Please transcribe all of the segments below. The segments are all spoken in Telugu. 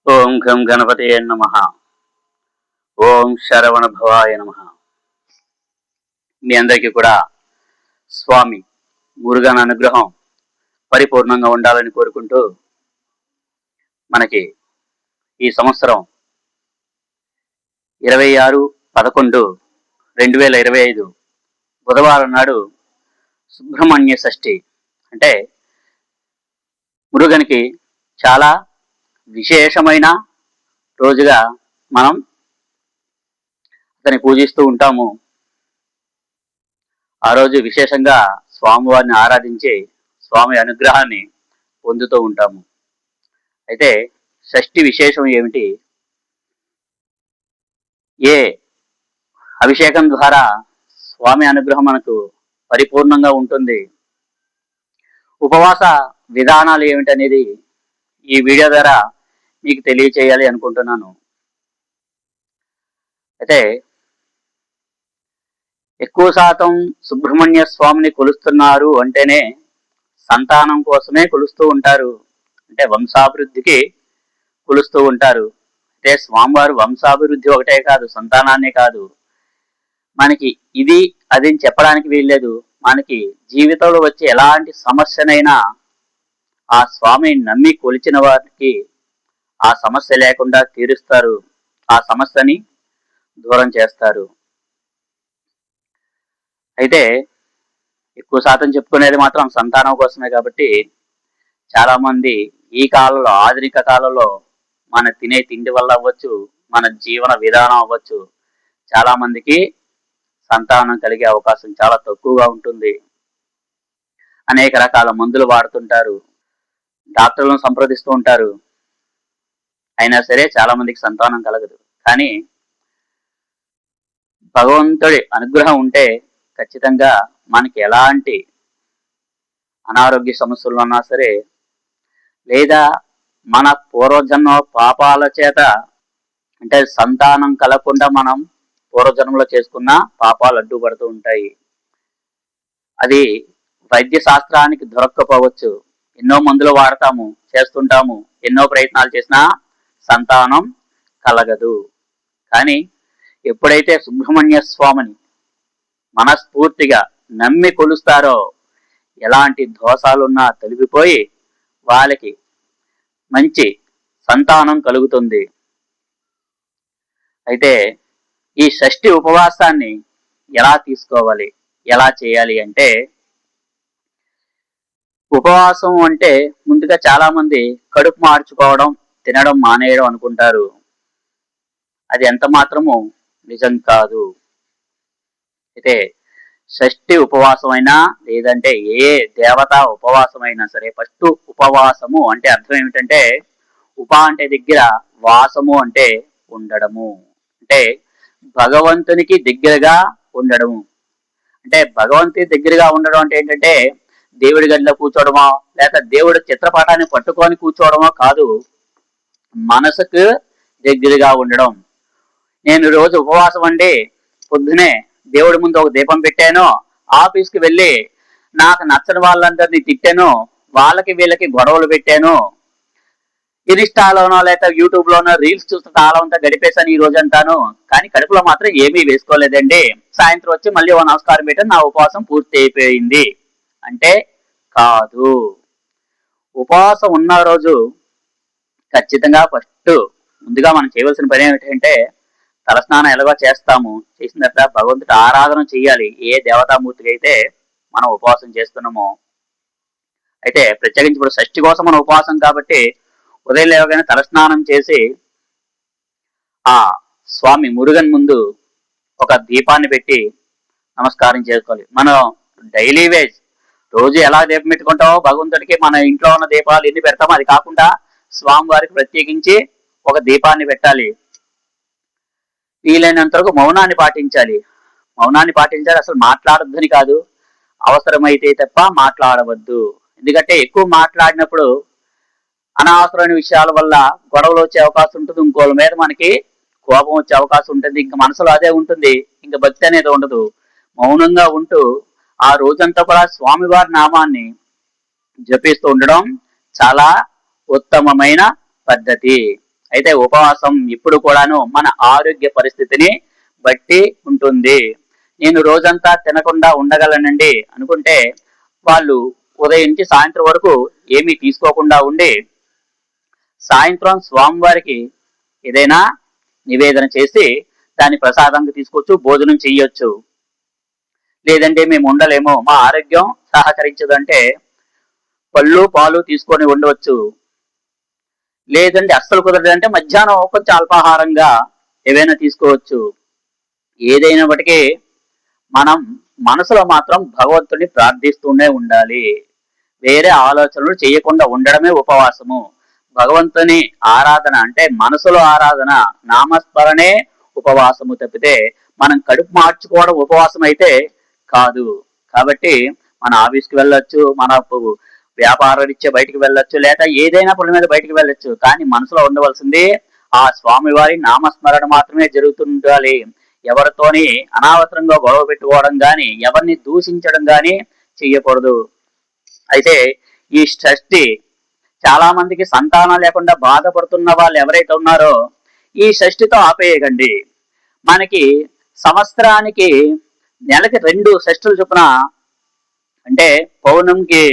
ఓం గం గణపతయే నమః. ఓం శరవణ భవాయ నమః. మీ అందరికీ కూడా స్వామి మురుగన్ అనుగ్రహం పరిపూర్ణంగా ఉండాలని కోరుకుంటూ, మనకి ఈ సంవత్సరం 26/11/2025 బుధవారం నాడు సుబ్రహ్మణ్య షష్ఠి, అంటే మురుగనికి చాలా విశేషమైన రోజుగా మనం అతన్ని పూజిస్తూ ఉంటాము. ఆ రోజు విశేషంగా స్వామివారిని ఆరాధించి స్వామి అనుగ్రహాన్ని పొందుతూ ఉంటాము. అయితే షష్ఠి విశేషం ఏమిటి? ఏ అభిషేకం ద్వారా స్వామి అనుగ్రహం మనకు పరిపూర్ణంగా ఉంటుంది, ఉపవాస విధానాలు ఏమిటనేది ఈ వీడియో ద్వారా మీకు తెలియచేయాలి అనుకుంటున్నాను. అయితే ఎక్కువ శాతం సుబ్రహ్మణ్య స్వామిని కొలుస్తున్నారు అంటేనే సంతానం కోసమే కొలుస్తూ ఉంటారు, అంటే వంశాభివృద్ధికి కొలుస్తూ ఉంటారు. అంటే స్వామివారు వంశాభివృద్ధి ఒకటే కాదు, సంతానాన్నే కాదు, మనకి ఇది అది చెప్పడానికి వీల్లేదు. మనకి జీవితంలో వచ్చే ఎలాంటి సమస్యనైనా ఆ స్వామిని నమ్మి కొలిచిన వారికి ఆ సమస్య లేకుండా తీరుస్తారు, ఆ సమస్యని దూరం చేస్తారు. అయితే ఎక్కువ శాతం చెప్పుకునేది మాత్రం సంతానం కోసమే. కాబట్టి చాలా మంది ఈ కాలంలో, ఆధునిక కాలంలో మన తినే తిండి వల్ల అవ్వచ్చు, మన జీవన విధానం అవ్వచ్చు, చాలా మందికి సంతానం కలిగే అవకాశం చాలా తక్కువగా ఉంటుంది. అనేక రకాల మందులు వాడుతుంటారు, డాక్టర్లను సంప్రదిస్తూ ఉంటారు, అయినా సరే చాలా మందికి సంతానం కలగదు. కానీ భగవంతుడి అనుగ్రహం ఉంటే ఖచ్చితంగా మనకి ఎలాంటి అనారోగ్య సమస్యలు ఉన్నా సరే, లేదా మన పూర్వజన్మ పాపాల చేత, అంటే సంతానం కలగకుండా మనం పూర్వజన్మలో చేసుకున్న పాపాలు అడ్డుపడుతూ ఉంటాయి. అది వైద్య శాస్త్రానికి దొరక్కపోవచ్చు, ఎన్నో మందులు వాడతాము, చేస్తుంటాము, ఎన్నో ప్రయత్నాలు చేసినా సంతానం కలగదు. కానీ ఎప్పుడైతే సుబ్రహ్మణ్య స్వామిని మనస్ఫూర్తిగా నమ్మి కొలుస్తారో, ఎలాంటి దోషాలున్నా తొలగిపోయి వాళ్ళకి మంచి సంతానం కలుగుతుంది. అయితే ఈ షష్ఠి ఉపవాసాన్ని ఎలా తీసుకోవాలి, ఎలా చేయాలి అంటే, ఉపవాసం అంటే ముందుగా చాలా మంది కడుపు మార్చుకోవడం, తినడం మానేయడం అనుకుంటారు. అది ఎంత మాత్రము నిజం కాదు. అయితే షష్ఠి ఉపవాసమైనా, లేదంటే ఏ దేవతా ఉపవాసమైనా సరే, ఫస్ట్ ఉపవాసము అంటే అర్థం ఏమిటంటే, ఉప అంటే దగ్గర, వాసము అంటే ఉండడము, అంటే భగవంతునికి దగ్గరగా ఉండడము. అంటే భగవంతుని దగ్గరగా ఉండడం అంటే ఏంటంటే దేవుడి గదిలో కూర్చోవడమో, లేక దేవుడి చిత్రపటాన్ని పట్టుకొని కూర్చోవడమో కాదు, మనసుకు దగ్గరగా ఉండడం. నేను రోజు ఉపవాసం అండి, పొద్దునే దేవుడి ముందు ఒక దీపం పెట్టాను, ఆఫీస్కి వెళ్ళి నాకు నచ్చని వాళ్ళందరినీ తిట్టాను, వాళ్ళకి వీళ్ళకి గొడవలు పెట్టాను, ఇన్స్టాలోనో లేదా యూట్యూబ్ లోనో రీల్స్ చూస్తూ కాలం అంతా గడిపేశాను ఈ రోజు అంటాను, కానీ కడుపులో మాత్రం ఏమీ వేసుకోలేదండి, సాయంత్రం వచ్చి మళ్ళీ ఓ నమస్కారం పెట్టాను, నా ఉపవాసం పూర్తి అయిపోయింది అంటే కాదు. ఉపవాసం ఉన్న రోజు ఖచ్చితంగా ఫస్ట్ ముందుగా మనం చేయవలసిన పని ఏమిటంటే, తలస్నానం ఎలాగో చేస్తాము, చేసిన తర్వాత భగవంతుడి ఆరాధన చేయాలి. ఏ దేవతామూర్తికి అయితే మనం ఉపవాసం చేస్తున్నామో. అయితే ప్రత్యేకించి ఇప్పుడు షష్ఠి కోసం మన ఉపవాసం కాబట్టి ఉదయం లేవగానే తలస్నానం చేసి ఆ స్వామి మురుగన్ ముందు ఒక దీపాన్ని పెట్టి నమస్కారం చేసుకోవాలి. మనం డైలీ వేజ్ రోజు ఎలా దీపం పెట్టుకుంటామో భగవంతుడికి మన ఇంట్లో ఉన్న దీపాలు ఎన్ని పెడతామో అది కాకుండా స్వామివారికి ప్రత్యేకించి ఒక దీపాన్ని పెట్టాలి. వీలైనంత వరకు మౌనాన్ని పాటించాలి. మౌనాన్ని పాటించాలి, అసలు మాట్లాడొద్దని కాదు, అవసరమైతే తప్ప మాట్లాడవద్దు. ఎందుకంటే ఎక్కువ మాట్లాడినప్పుడు అనవసరమైన విషయాల వల్ల గొడవలు వచ్చే అవకాశం ఉంటుంది, ఇంకోళ్ళ మీద మనకి కోపం వచ్చే అవకాశం ఉంటుంది, ఇంకా మనసులో అదే ఉంటుంది, ఇంకా భక్తి అనేది ఉండదు. మౌనంగా ఉంటూ ఆ రోజంతా కూడా స్వామివారి నామాన్ని జపిస్తూ ఉండడం చాలా ఉత్తమమైన పద్ధతి. అయితే ఉపవాసం ఇప్పుడు కూడాను మన ఆరోగ్య పరిస్థితిని బట్టి ఉంటుంది. నేను రోజంతా తినకుండా ఉండగలనండి అనుకుంటే వాళ్ళు ఉదయం నుంచి సాయంత్రం వరకు ఏమీ తీసుకోకుండా ఉండి సాయంత్రం స్వామివారికి ఏదైనా నివేదన చేసి దాన్ని ప్రసాదంగా తీసుకోవచ్చు, భోజనం చెయ్యొచ్చు. లేదంటే మేము ఉండలేమో, మా ఆరోగ్యం సహకరించదంటే పళ్ళు పాలు తీసుకొని ఉండవచ్చు. లేదంటే అస్సలు కుదరదంటే మధ్యాహ్నం కొంచెం అల్పాహారంగా ఏవైనా తీసుకోవచ్చు. ఏదైనప్పటికీ మనం మనసులో మాత్రం భగవంతుని ప్రార్థిస్తూనే ఉండాలి. వేరే ఆలోచనలు చేయకుండా ఉండడమే ఉపవాసము. భగవంతుని ఆరాధన అంటే మనసులో ఆరాధన, నామస్మరణే ఉపవాసము తప్పితే మనం కడుపు మార్చుకోవడం ఉపవాసం అయితే కాదు. కాబట్టి మన ఆఫీస్కి వెళ్ళొచ్చు, మన వ్యాపార రీత్యా బయటికి వెళ్ళొచ్చు, లేదా ఏదైనా పని మీద బయటికి వెళ్ళొచ్చు. కానీ మనసులో ఉండవలసింది ఆ స్వామివారి నామస్మరణ మాత్రమే జరుగుతుండాలి. ఎవరితోని అనవసరంగా గొడవ పెట్టుకోవడం గాని, ఎవరిని దూషించడం గాని చెయ్యకూడదు. అయితే ఈ షష్ఠి చాలా మందికి సంతానం లేకుండా బాధపడుతున్న వాళ్ళు ఎవరైతే ఉన్నారో ఈ షష్ఠితో ఆపేయకండి. మనకి సంవత్సరానికి నెలకి 2 షష్ఠులు చొప్పున, అంటే పౌర్ణమికి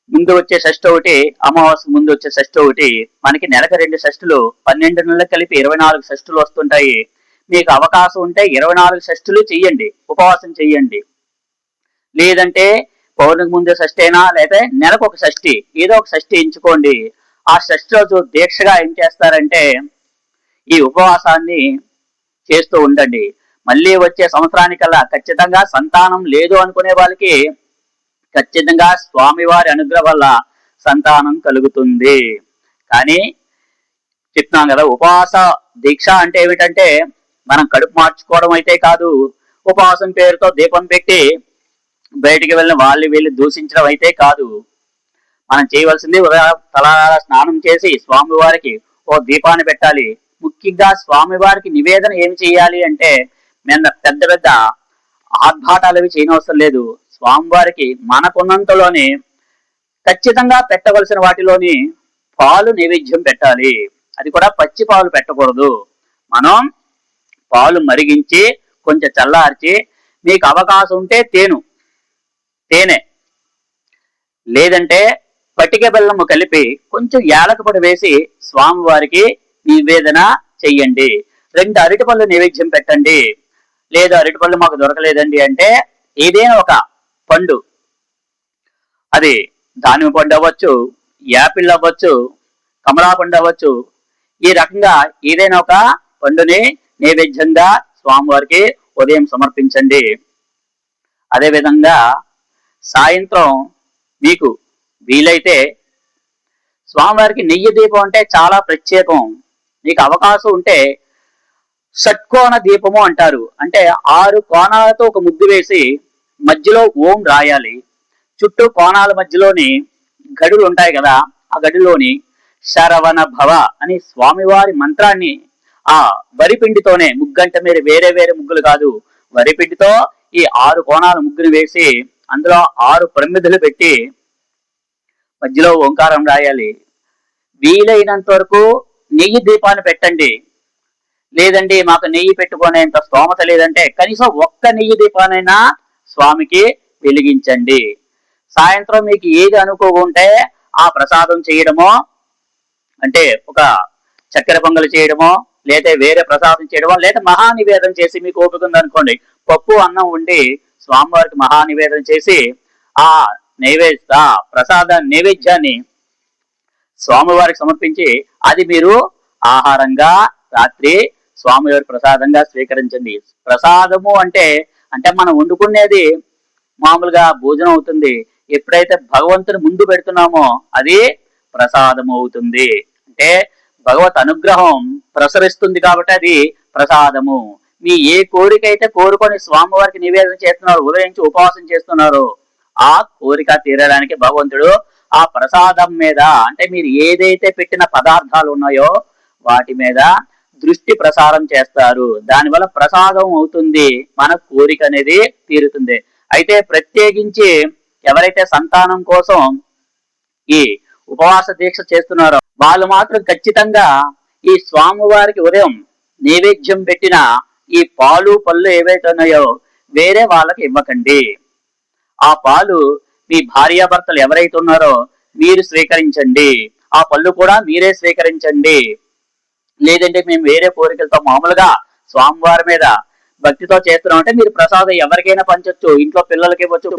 ముందు వచ్చే షష్ఠి ఒకటి, అమావాస్యకు ముందు వచ్చే షష్ఠి ఒకటి, మనకి నెలకు 2 షష్ఠులు, 12 నెలలకు కలిపి 24 షష్ఠులు వస్తుంటాయి. మీకు అవకాశం ఉంటే 24 షష్ఠులు చెయ్యండి, ఉపవాసం చెయ్యండి. లేదంటే పౌర్ణమికి ముందు షష్ఠి అయినా, లేదా నెలకు ఒక షష్ఠి, ఏదో ఒక షష్ఠి ఎంచుకోండి. ఆ షష్ఠి రోజు దీక్షగా ఏం చేస్తారంటే ఈ ఉపవాసాన్ని చేస్తూ ఉండండి. మళ్ళీ వచ్చే సంవత్సరానికల్లా ఖచ్చితంగా సంతానం లేదు అనుకునే వాళ్ళకి ఖచ్చితంగా స్వామివారి అనుగ్రహం వల్ల సంతానం కలుగుతుంది. కానీ చెప్తున్నాం కదా, ఉపవాస దీక్ష అంటే ఏమిటంటే మనం కడుపు మార్చుకోవడం అయితే కాదు. ఉపవాసం పేరుతో దీపం పెట్టి బయటికి వెళ్ళిన వాళ్ళు వీళ్ళు దూషించడం అయితే కాదు. మనం చేయవలసింది ఉదయం తలారా స్నానం చేసి స్వామివారికి ఓ దీపాన్ని పెట్టాలి. ముఖ్యంగా స్వామివారికి నివేదన ఏం చేయాలి అంటే పెద్ద పెద్ద ఆర్భాటాలు అవి చేయనవసరం లేదు. స్వామివారికి మనకున్నంతలోనే ఖచ్చితంగా పెట్టవలసిన వాటిలోని పాలు నైవేద్యం పెట్టాలి. అది కూడా పచ్చి పాలు పెట్టకూడదు. మనం పాలు మరిగించి కొంచెం చల్లార్చి, మీకు అవకాశం ఉంటే తేనె లేదంటే పటిక బెల్లము కలిపి కొంచెం యాలకుపొడి వేసి స్వామివారికి నివేదన చెయ్యండి. 2 అరటిపళ్ళు నైవేద్యం పెట్టండి. లేదా అరటిపళ్ళు మాకు దొరకలేదండి అంటే ఏదైనా ఒక పండు, అది దానిమ్మ పండు అవ్వచ్చు, యాపిల్ అవ్వచ్చు, కమలా పండు అవ్వచ్చు, ఈ రకంగా ఏదైనా ఒక పండుని నైవేద్యంగా స్వామివారికి ఉదయం సమర్పించండి. అదేవిధంగా సాయంత్రం మీకు వీలైతే స్వామివారికి నెయ్యి దీపం అంటే చాలా ప్రత్యేకం. మీకు అవకాశం ఉంటే షట్కోణ దీపము అంటారు. అంటే 6 కోణాలతో ఒక ముద్దు వేసి మధ్యలో ఓం రాయాలి. చుట్టూ కోణాల మధ్యలోని గడులు ఉంటాయి కదా, ఆ గడిలోని శరవణ భవ అని స్వామివారి మంత్రాన్ని ఆ వరిపిండితోనే, ముగ్గంటే మీరు వేరే వేరే ముగ్గులు కాదు, వరిపిండితో ఈ 6 కోణాల ముగ్గును వేసి అందులో 6 ప్రమిదలు పెట్టి మధ్యలో ఓంకారం రాయాలి. వీలైనంత వరకు నెయ్యి దీపాన్ని పెట్టండి. లేదండి మాకు నెయ్యి పెట్టుకునేంత స్తోమత లేదంటే కనీసం ఒక్క నెయ్యి దీపానైనా స్వామికి వెలిగించండి. సాయంత్రం మీకు ఏది అనుకోకుంటే ఆ ప్రసాదం చేయడమో, అంటే ఒక చక్కెర పొంగలు చేయడమో, లేదా వేరే ప్రసాదం చేయడమో, లేదా మహానివేదన చేసి మీకు ఓపిక ఉందనుకోండి, పప్పు అన్నం ఉండి స్వామివారికి మహానివేదన చేసి ఆ ప్రసాద నైవేద్యాన్ని స్వామివారికి సమర్పించి అది మీరు ఆహారంగా రాత్రి స్వామివారి ప్రసాదంగా స్వీకరించండి. ప్రసాదము అంటే మనం వండుకునేది మామూలుగా భోజనం అవుతుంది. ఎప్పుడైతే భగవంతుని ముందు పెడుతున్నామో అది ప్రసాదము అవుతుంది. అంటే భగవత్ అనుగ్రహం ప్రసరిస్తుంది కాబట్టి అది ప్రసాదము. మీ ఏ కోరిక అయితే కోరుకొని స్వామివారికి నివేదన చేస్తున్నారు, ఉదయించి ఉపవాసం చేస్తున్నారు, ఆ కోరిక తీరడానికి భగవంతుడు ఆ ప్రసాదం మీద, అంటే మీరు ఏదైతే పెట్టిన పదార్థాలు ఉన్నాయో వాటి మీద దృష్టి ప్రసారం చేస్తారు. దానివల్ల ప్రసాదం అవుతుంది, మన కోరిక అనేది తీరుతుంది. అయితే ప్రత్యేకించి ఎవరైతే సంతానం కోసం ఈ ఉపవాస దీక్ష చేస్తున్నారో వాళ్ళు మాత్రం ఖచ్చితంగా ఈ స్వామివారికి ఉదయం నైవేద్యం పెట్టిన ఈ పాలు పళ్ళు ఏవైతే ఉన్నాయో వేరే వాళ్ళకి ఇవ్వకండి. ఆ పాలు మీ భార్యాభర్తలు ఎవరైతే ఉన్నారో మీరు స్వీకరించండి. ఆ పళ్ళు కూడా మీరే స్వీకరించండి. లేదంటే మేము వేరే కోరికలతో మామూలుగా స్వామివారి మీద భక్తితో చేస్తున్నాం అంటే మీరు ప్రసాదం ఎవరికైనా పంచొచ్చు, ఇంట్లో పిల్లలకి ఇవ్వచ్చు.